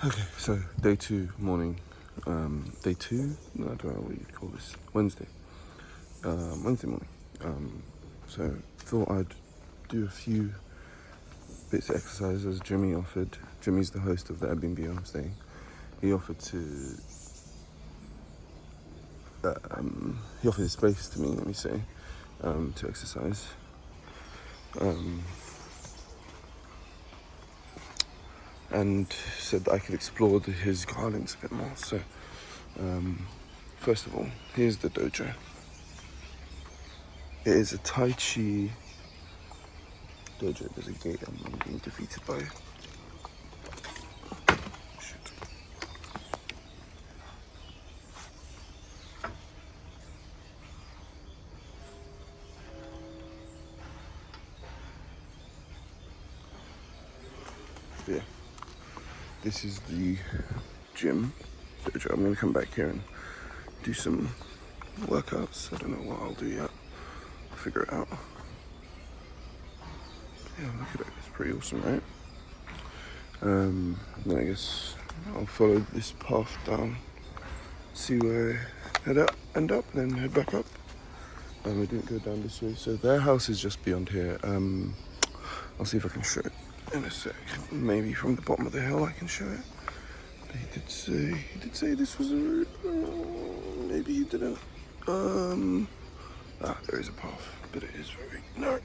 Okay, so day 2 morning. Day 2? No, I don't know what you'd call this. Wednesday. Wednesday morning. So thought I'd do a few bits of exercise as Jimmy offered. Jimmy's the host of the Airbnb I'm staying. He offered his space to me, let me say, to exercise. And said that I could explore his gardens a bit more. So, first of all, here's the dojo. It is a Tai Chi dojo. There's a gate I'm being defeated by. Shit. Yeah. This is the gym dojo. I'm gonna come back here and do some workouts. I don't know what I'll do yet. I'll figure it out. Yeah, look at it. It's pretty awesome, right? Then I guess I'll follow this path down, see where I end up, then head back up. I didn't go down this way, so their house is just beyond here. I'll see if I can show it in a sec. Maybe from the bottom of the hill I can show it. But he did say this was a route. Maybe he didn't. There is a path, but it is very narrow.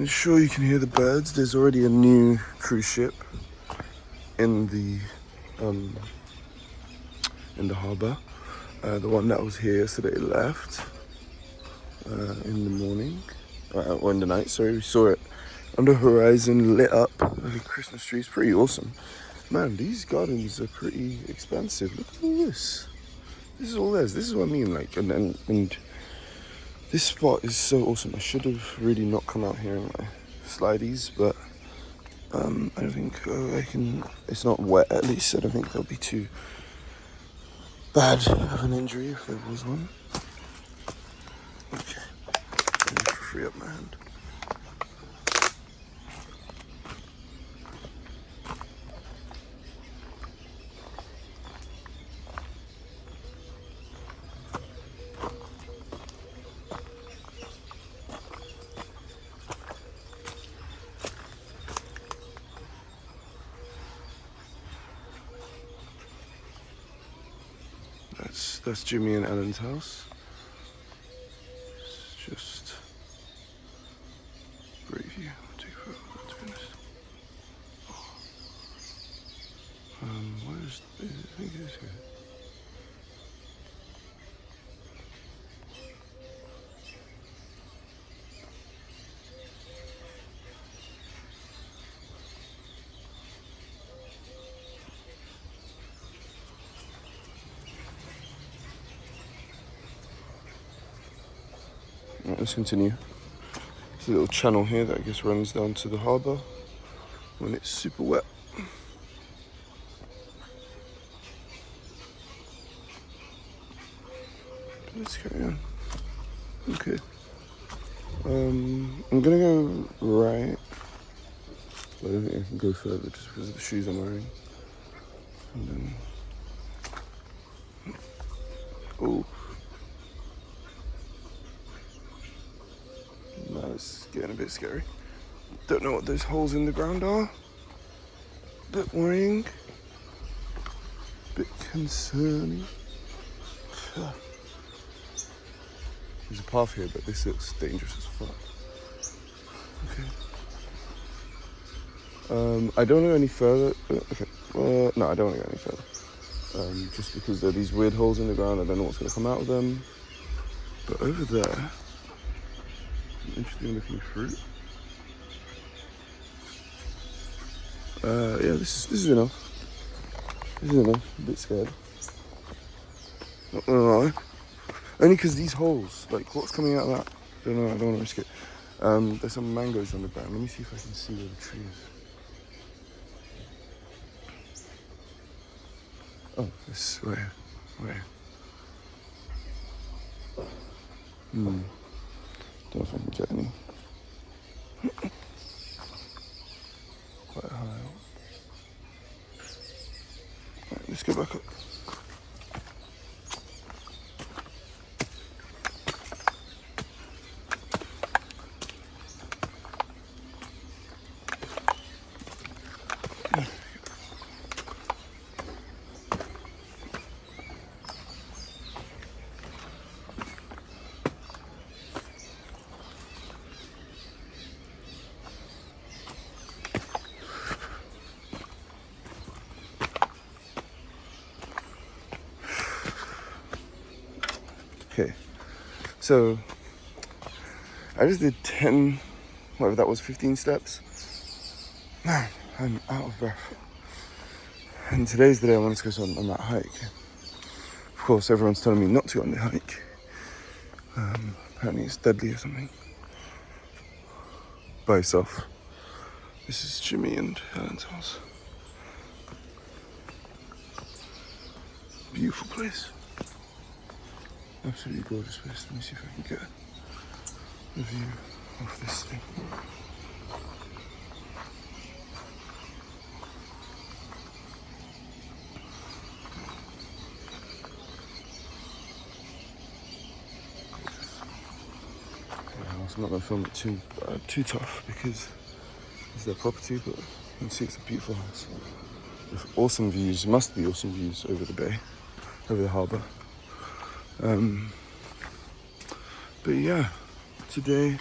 Sure, you can hear the birds. There's already a new cruise ship in the harbour. The one that was here yesterday left in the morning, or in the night. Sorry, we saw it on the horizon, lit up like a Christmas tree. It's pretty awesome. Man, these gardens are pretty expansive. Look at all this. This is all theirs. This is what I mean. Like, and this spot is so awesome. I should have really not come out here in my slideys, but I don't think I can. It's not wet, at least. I don't think there'll be too bad of an injury if there was one. Okay, let me free up my hand. That's Jimmy and Ellen's house. It's just great view. I'll take a photo, to be honest. Where's I think it is here. Right, let's continue. There's a little channel here that I guess runs down to the harbour when it's super wet. Let's carry on. Okay. I'm gonna go right, but I don't think I can go further just because of the shoes I'm wearing. And then, oh. Now it's getting a bit scary. Don't know what those holes in the ground are. Bit worrying. Bit concerning. There's a path here, but this looks dangerous as fuck. Okay. I don't want to go any further. Okay. No, I don't want to go any further. Just because there are these weird holes in the ground. I don't know what's going to come out of them. But over there, interesting looking fruit. Yeah, this is enough. This is enough. A bit scared. Not gonna lie. Only because these holes, like what's coming out of that? I don't know. I don't want to risk it. There's some mangoes on the ground. Let me see if I can see where the tree is. Oh, this where? Don't know if I can get any. Quite high up. let's go back up. Okay, so I just did 10, whatever that was, 15 steps. Man, I'm out of breath. And today's the day I wanted to go on that hike. Of course, everyone's telling me not to go on the hike. Apparently it's deadly or something. By yourself. This is Jimmy and Helen's house. Beautiful place. Absolutely gorgeous place. Let me see if I can get a view of this thing. I'm not going to film it too tough because it's their property, but you can see it's a beautiful house with awesome views. Must be awesome views over the bay, over the harbour. But yeah, today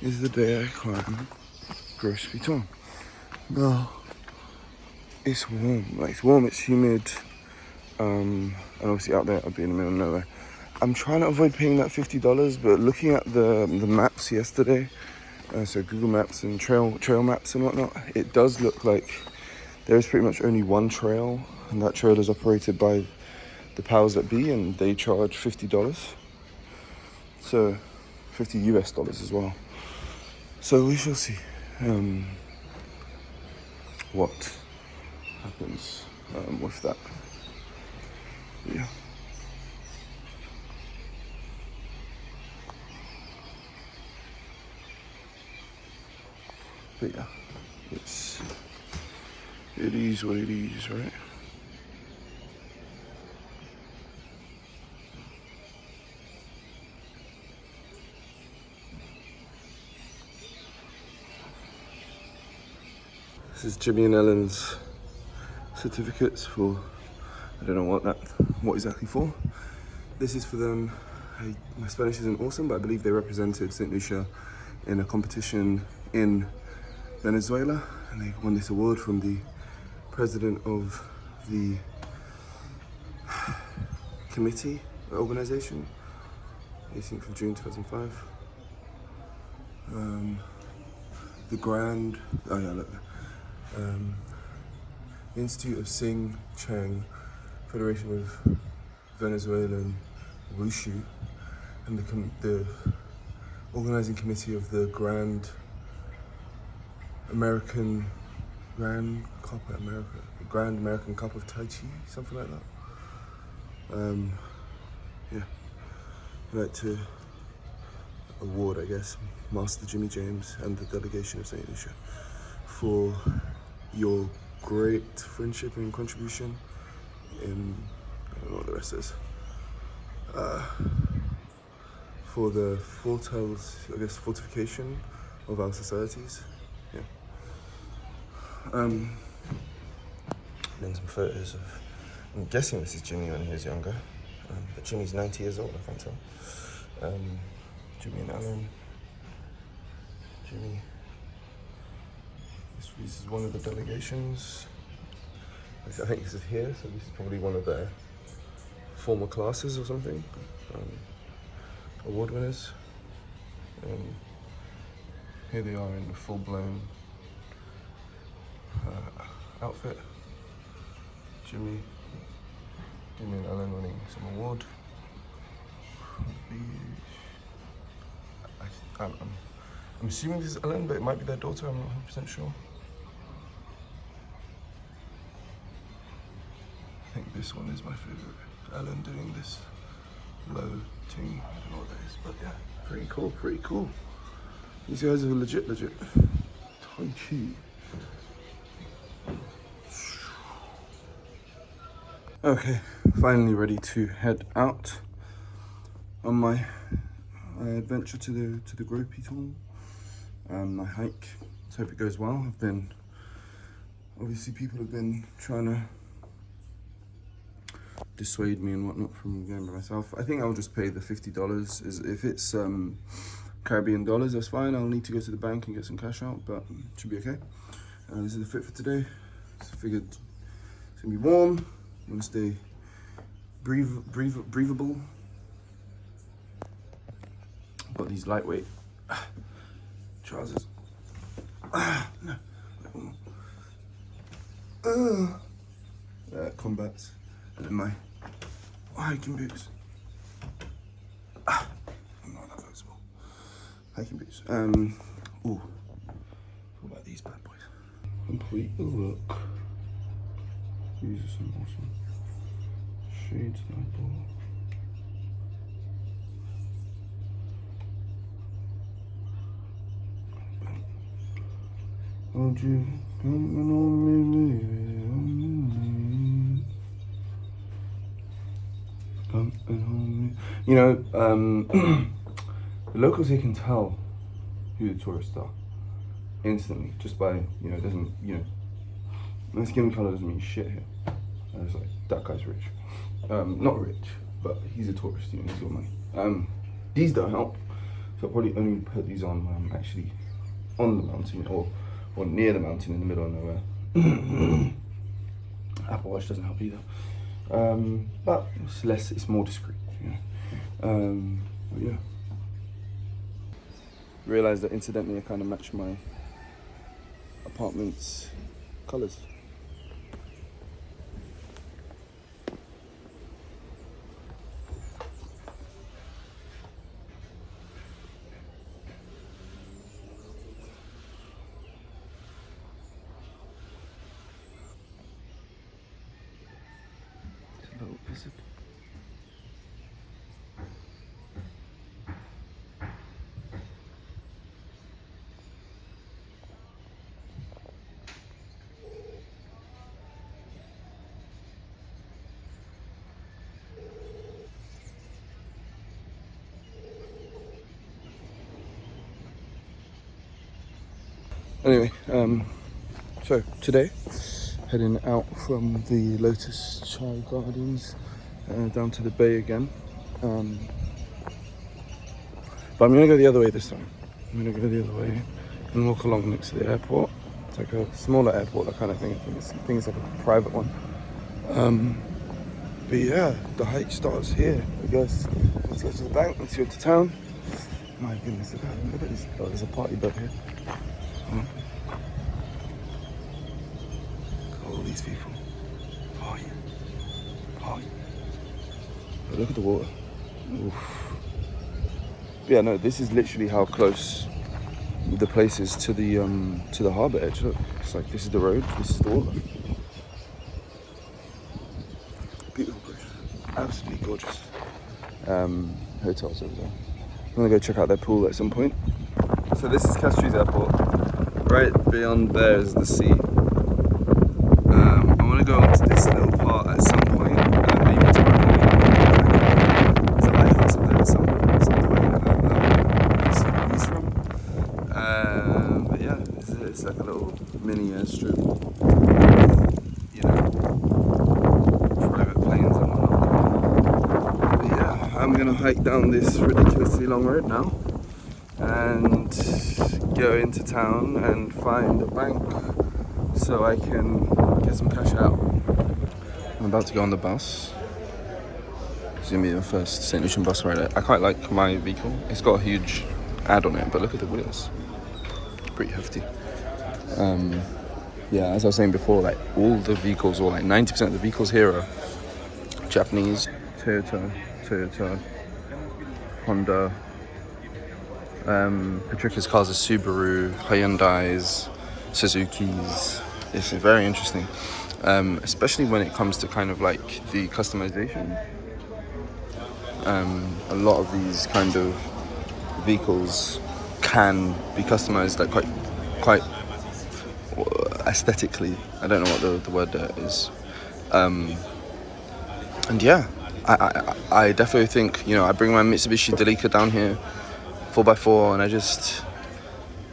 is the day I climb Gros Piton. Now, it's warm, it's humid, and obviously out there I'll be in the middle of nowhere. I'm trying to avoid paying that $50, but looking at the maps yesterday, so Google Maps and trail maps and whatnot, it does look like there is pretty much only one trail, and that trail is operated by the powers that be, and they charge $50. So $50 US as well. So we shall see what happens with that. But yeah. But yeah, it is what it is, right? This is Jimmy and Ellen's certificates for, I don't know what exactly for. This is for them. My Spanish isn't awesome, but I believe they represented St. Lucia in a competition in Venezuela, and they won this award from the president of the committee organization, 18th of June 2005. The Grand, Institute of Sing Chang, Federation of Venezuelan Wushu, and the organizing committee of the Grand American Cup of Tai Chi, something like that. Yeah, I'd like to award, I guess, Master Jimmy James and the delegation of St. Lucia for your great friendship and contribution in, I don't know what the rest is, for the fortification of our societies. Yeah. Then some photos of, I'm guessing this is Jimmy when he was younger, but Jimmy's 90 years old, I can't tell. Jimmy and Alan. Jimmy. This is one of the delegations. I think this is here, so this is probably one of their former classes or something. Award winners. Here they are in the full-blown outfit. Jimmy and Ellen winning some award. I'm assuming this is Ellen, but it might be their daughter, I'm not 100% sure. I think this one is my favorite. Ellen doing this low ting, I don't know what that is, but yeah, pretty cool. These guys are legit. Tai Chi. Okay, finally ready to head out on my adventure to the Gros Piton, my hike. Let's hope it goes well. Obviously people have been trying to dissuade me and whatnot from going by myself. I think I'll just pay the $50. If it's Caribbean dollars, that's fine. I'll need to go to the bank and get some cash out, but it should be okay. This is the fit for today. So I figured it's gonna be warm. I'm gonna stay breathable. Got these lightweight trousers. No. Combats, and then my hiking boots. I'm not that flexible. Hiking boots. Ooh. What about these bad boys? Complete the look. These are some awesome shades that I bought. Won't you come on me, come on me? You know, the locals here can tell who the tourists are instantly, just by, you know, it doesn't, you know, my skin color doesn't mean shit here. And it's like, that guy's rich. Not rich, but he's a tourist, you know, he's got money. These don't help, so I'll probably only put these on when I'm actually on the mountain, or near the mountain in the middle of nowhere. Apple Watch doesn't help either. But it's more discreet, you know. But yeah. Realised that incidentally I kind of matched my apartment's colours. Anyway, so today, heading out from the Lotus Chai Gardens down to the bay again. But I'm gonna go the other way this time. I'm gonna go the other way and walk along next to the airport. It's like a smaller airport, that kind of thing. I think it's like a private one. But yeah, the hike starts here, I guess. Let's go to the bank, let's go to town. My goodness, look at this. Oh, there's a party boat here. Look at all these people. Party. But look at the water. Oof. Yeah, no, this is literally how close the place is to the harbour edge. Look, it's like this is the road, this is the water. Beautiful place. Absolutely gorgeous. Hotels over there. I'm gonna go check out their pool at some point. So this is Castries Airport. Right beyond there is the sea. I want to go onto this little part at some point. Maybe tomorrow. There's a lighthouse up there at some point that see the views from. But yeah, it's like a little mini airstrip. You know, private planes and whatnot. But yeah, I'm gonna hike down this ridiculously long road now and go into town and find a bank so I can get some cash out. I'm about to go on the bus. It's gonna be the first St. Lucian bus ride. I quite like my vehicle. It's got a huge ad on it, but look at the wheels. Pretty hefty. Yeah, as I was saying before, like all the vehicles, or like 90% of the vehicles here are Japanese. Toyota, Honda. Patrica's cars are Subaru, Hyundais, Suzuki's. It's very interesting, especially when it comes to kind of like the customization. A lot of these kind of vehicles can be customized like quite aesthetically. I don't know what the word there is. And yeah, I definitely think, you know, I bring my Mitsubishi Delica down here, 4x4, and I just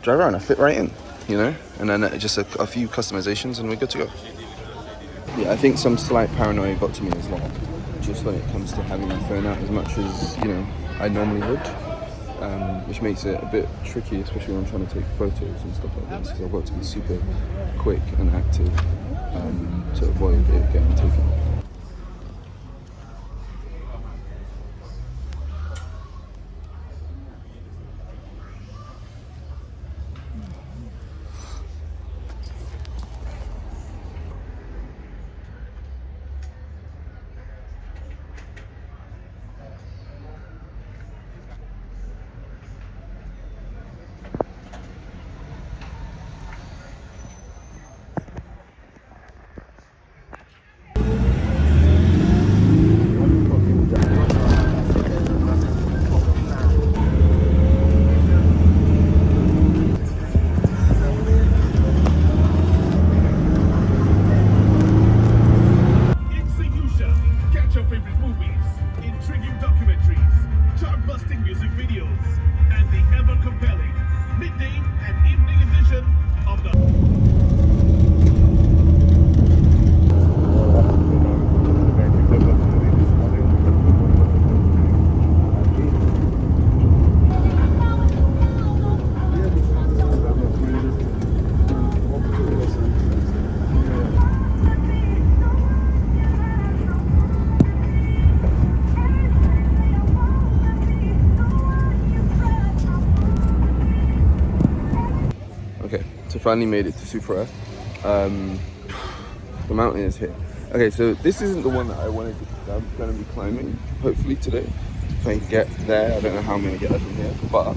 drive around. I fit right in, you know, and then just a few customizations and we're good to go. Yeah, I think some slight paranoia got to me as well, just when it comes to having my phone out as much as, you know, I normally would, which makes it a bit tricky, especially when I'm trying to take photos and stuff like this, because I've got to be super quick and active to avoid it getting taken. Okay, so finally made it to Sufra. The mountain is here. Okay, so this isn't the one that I'm going to be climbing, hopefully today. If I get there, I don't know how I'm going to get there from here, but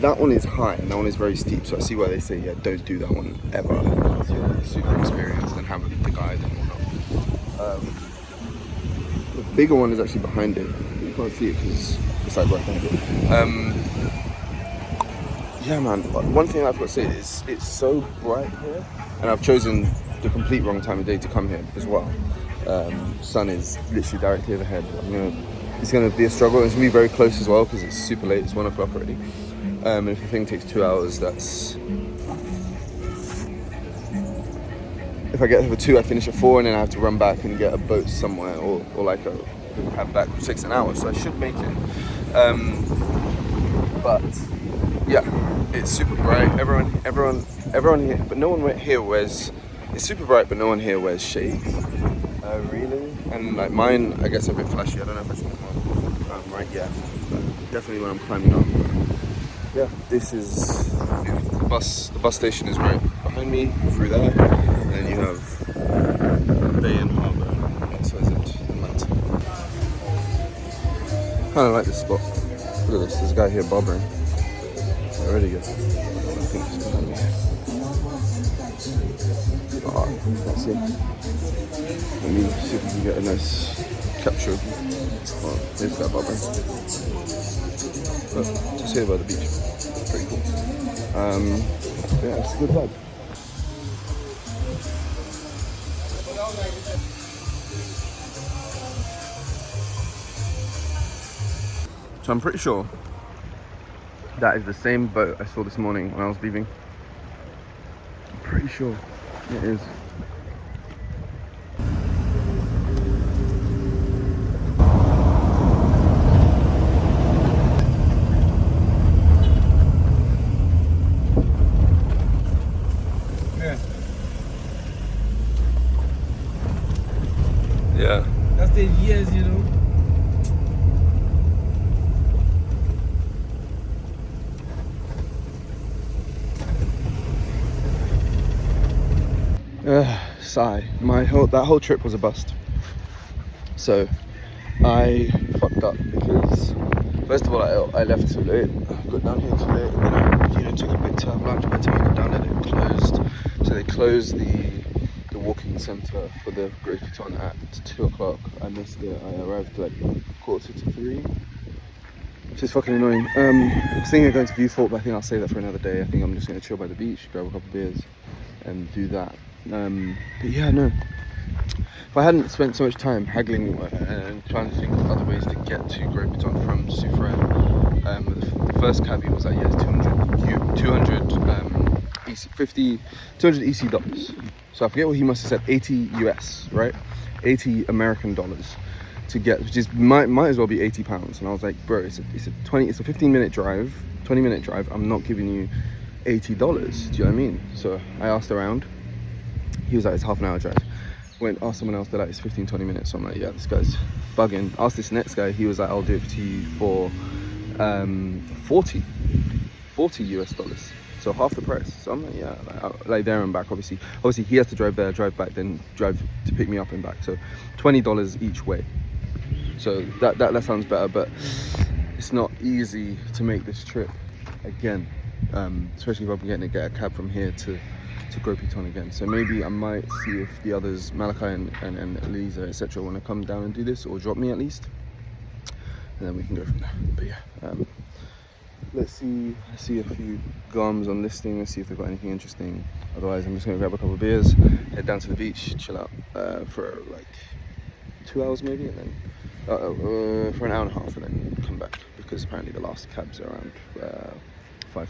that one is high and that one is very steep, so I see why they say, yeah, don't do that one ever unless you're like super experienced and have the guide and whatnot. The bigger one is actually behind it. You can't see it because it's like right behind it. Yeah, man, one thing I've got to say is it's so bright here, and I've chosen the complete wrong time of day to come here as well. Sun is literally directly overhead. It's going to be a struggle. It's going to be very close as well because it's super late. It's 1 o'clock already. If the thing takes 2 hours, that's... If I get there for 2, I finish at 4, and then I have to run back and get a boat somewhere, or like a cab back, which takes an hour, so I should make it. But yeah, it's super bright. Everyone here, but no one here wears. It's super bright, but no one here wears shades. Really, and like mine, I guess a bit flashy. I don't know if I should one right yet, but definitely when I'm climbing up. Yeah, this is beautiful. The bus station is right behind me through there, and then you have bay and harbour. So is it the mountain. Kind of like this spot. Look at this. There's a guy here barbering. Already good. I think he's behind me. Oh, let's see. Let me see if we can get a nice capture of him. Oh, there's that barbering. But just here by the beach. Pretty cool. Yeah, it's a good vibe. So I'm pretty sure that is the same boat I saw this morning when I was leaving. I'm pretty sure it is. Yeah. That's the years, you know. Sigh. That whole trip was a bust. So I fucked up because first of all I left too late. I got down here too late, and then I took a bit to have lunch. By the time I got down there, they closed. So they closed the walking centre for the Gros Piton at 2 o'clock. I missed it. I arrived like 2:45, which is fucking annoying. I was thinking of going to Viewfort, but I think I'll save that for another day. I think I'm just going to chill by the beach, grab a couple of beers, and do that. But yeah, no. if I hadn't spent so much time haggling and trying to think of other ways to get to Gros Piton from Soufrière, the first cabbie was like, yeah, it's 200 EC dollars. So I forget what he must have said, 80 US, right? 80 American dollars to get, which is might as well be 80 pounds. And I was like, bro, it's a 15-minute drive, 20-minute drive. I'm not giving you $80. Do you know what I mean? So I asked around. He was like, it's half an hour drive. Went, asked someone else, they're like, it's 15-20 minutes. So I'm like, yeah, this guy's bugging. Asked this next guy, he was like, I'll do it to you for 40 US dollars. So half the price. So I'm like, yeah, like there and back. Obviously he has to drive there, drive back, then drive to pick me up and back. So $20 each way. So that sounds better, but it's not easy to make this trip again, especially if I'm getting to get a cab from here to Gros Piton again. So maybe I might see if the others, Malachi and Elisa, etc., want to come down and do this, or drop me at least, and then we can go from there. But yeah, let's see. I see a few gums on listing. Let's see if they've got anything interesting. Otherwise, I'm just gonna grab a couple of beers, head down to the beach, chill out for like 2 hours maybe, and then for an hour and a half, and then come back, because apparently the last cab's are around 5.